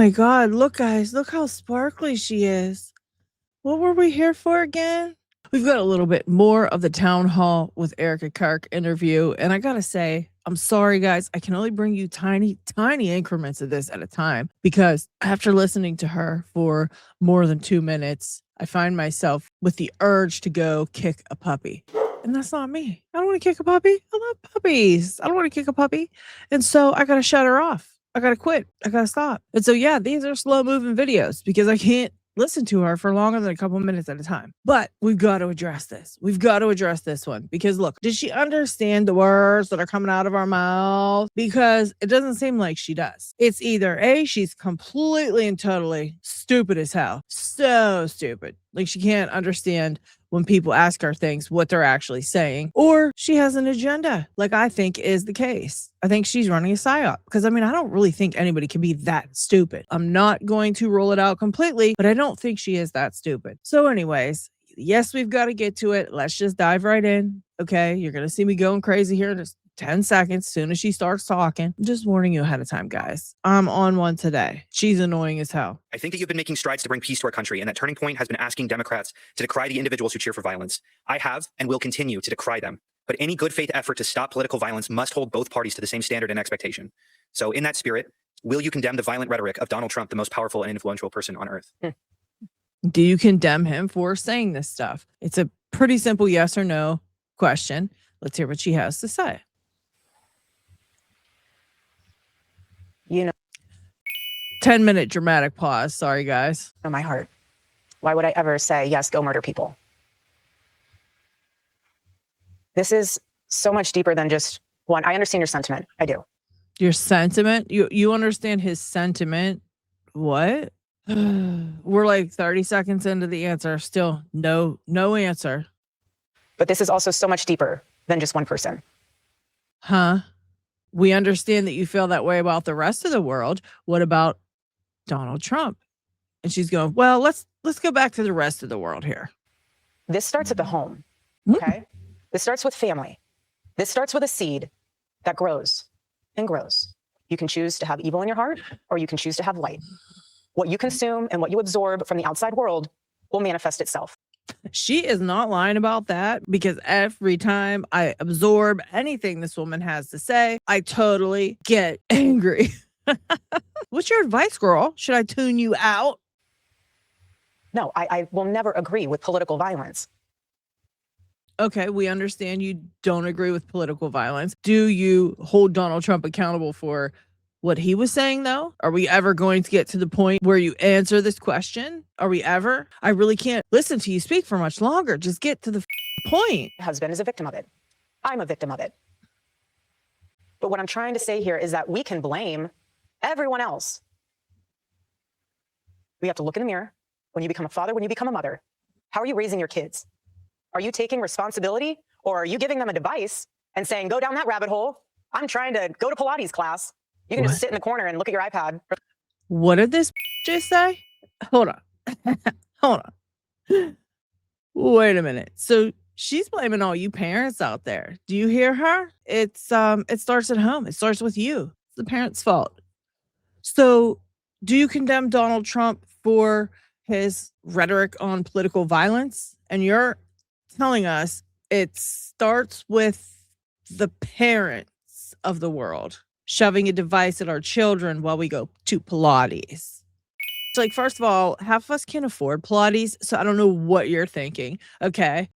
my God. Look, guys, look how sparkly she is. What were we here for again? We've got a little bit more of the town hall with Erika Kirk interview. And I got to say, I'm sorry, guys. I can only bring you tiny, tiny increments of this at a time because after listening to her for more than 2 minutes, I find myself with the urge to go kick a puppy. And that's not me. I don't want to kick a puppy. I love puppies. I don't want to kick a puppy. And so I got to shut her off. I got to quit. I got to stop. And so, yeah, these are slow moving videos because I can't listen to her for longer than a couple minutes at a time. But we've got to address this. We've got to address this one because look, did she understand the words that are coming out of our mouth? Because it doesn't seem like she does. It's either A, she's completely and totally stupid as hell. So stupid. Like she can't understand when people ask her things, what they're actually saying, or she has an agenda, like I think is the case. I think she's running a psyop because I don't really think anybody can be that stupid. I'm not going to rule it out completely, but I don't think she is that stupid. So anyways, yes, we've got to get to it. Let's just dive right in. Okay. You're going to see me going crazy here in just 10 seconds as soon as she starts talking. I'm just warning you ahead of time, guys. I'm on one today. She's annoying as hell. I think that you've been making strides to bring peace to our country, and that turning point has been asking Democrats to decry the individuals who cheer for violence. I have and will continue to decry them. But any good faith effort to stop political violence must hold both parties to the same standard and expectation. So in that spirit, will you condemn the violent rhetoric of Donald Trump, the most powerful and influential person on earth? Do you condemn him for saying this stuff? It's a pretty simple yes or no question. Let's hear what she has to say. 10-minute dramatic pause. Sorry, guys. My heart. Why would I ever say, yes, go murder people? This is so much deeper than just one. I understand your sentiment. I do. Your sentiment? You understand his sentiment? What? We're like 30 seconds into the answer. Still no answer. But this is also so much deeper than just one person. Huh? We understand that you feel that way about the rest of the world. What about Donald Trump? And she's going, well, let's go back to the rest of the world here. This starts at the home. Okay? This starts with family. This starts with a seed that grows and grows. You can choose to have evil in your heart, or you can choose to have light. What you consume and what you absorb from the outside world will manifest itself. She is not lying about that because every time I absorb anything this woman has to say, I totally get angry. What's your advice, girl? Should I tune you out? No, I will never agree with political violence. Okay, we understand you don't agree with political violence. Do you hold Donald Trump accountable for what he was saying, though? Are we ever going to get to the point where you answer this question? Are we ever? I really can't listen to you speak for much longer. Just get to the point. My husband is a victim of it. I'm a victim of it. But what I'm trying to say here is that we can blame everyone else. We have to look in the mirror. When you become a father, when you become a mother, how are you raising your kids? Are you taking responsibility, or are you giving them a device and saying, go down that rabbit hole? I'm trying to go to Pilates class. You can just sit in the corner and look at your iPad. What did this just say? Hold on. Hold on. Wait a minute. So she's blaming all you parents out there. Do you hear her? It starts at home. It starts with you. It's the parents' fault. So do you condemn Donald Trump for his rhetoric on political violence? And you're telling us it starts with the parents of the world shoving a device at our children while we go to Pilates. It's like, first of all, half of us can't afford Pilates, so I don't know what you're thinking. Okay.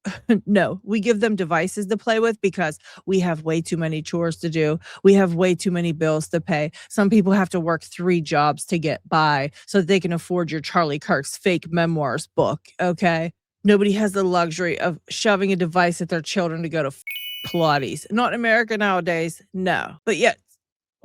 No, we give them devices to play with because we have way too many chores to do. We have way too many bills to pay. Some people have to work 3 jobs to get by so that they can afford your Charlie Kirk's fake memoirs book. Okay. Nobody has the luxury of shoving a device at their children to go to Pilates. Not in America nowadays. No. But yet,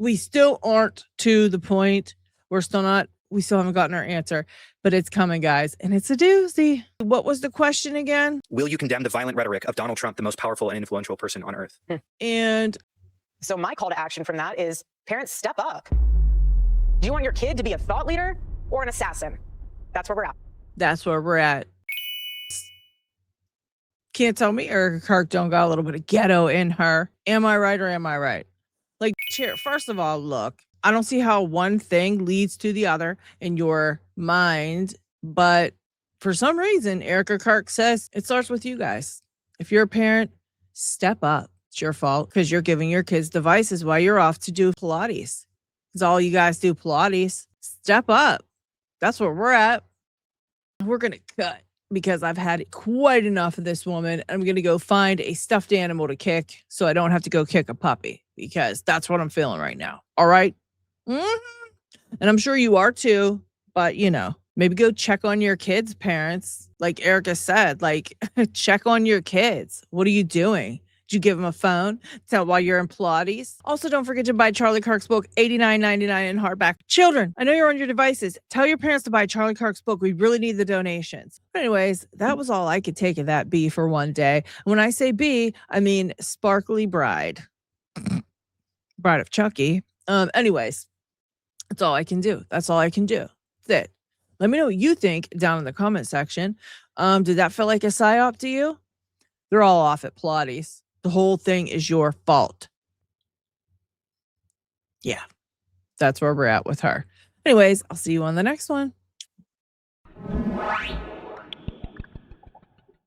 we still aren't to the point. We still haven't gotten our answer, but it's coming, guys. And it's a doozy. What was the question again? Will you condemn the violent rhetoric of Donald Trump, the most powerful and influential person on earth? And so my call to action from that is, parents, step up. Do you want your kid to be a thought leader or an assassin? That's where we're at. That's where we're at. Can't tell me Erika Kirk don't got a little bit of ghetto in her. Am I right or am I right? Like, cheer. First of all, look, I don't see how one thing leads to the other in your mind, but for some reason, Erika Kirk says it starts with you guys. If you're a parent, step up. It's your fault because you're giving your kids devices while you're off to do Pilates. It's all you guys do Pilates. Step up. That's where we're at. We're going to cut because I've had quite enough of this woman. I'm going to go find a stuffed animal to kick so I don't have to go kick a puppy because that's what I'm feeling right now. All right. Mm-hmm. And I'm sure you are too, but maybe go check on your kids' parents. Like Erika said, like check on your kids. What are you doing? Did you give them a phone? Tell while you're in Pilates. Also, don't forget to buy Charlie Kirk's book, $89.99 in hardback. Children, I know you're on your devices. Tell your parents to buy Charlie Kirk's book. We really need the donations. But anyways, that was all I could take of that B for one day. When I say B, I mean Sparkly Bride. Bride of Chucky. Anyways, that's all I can do. That's all I can do. That's it. Let me know what you think down in the comment section. Did that feel like a psyop to you? They're all off at Pilates. The whole thing is your fault. Yeah, that's where we're at with her. Anyways, I'll see you on the next one.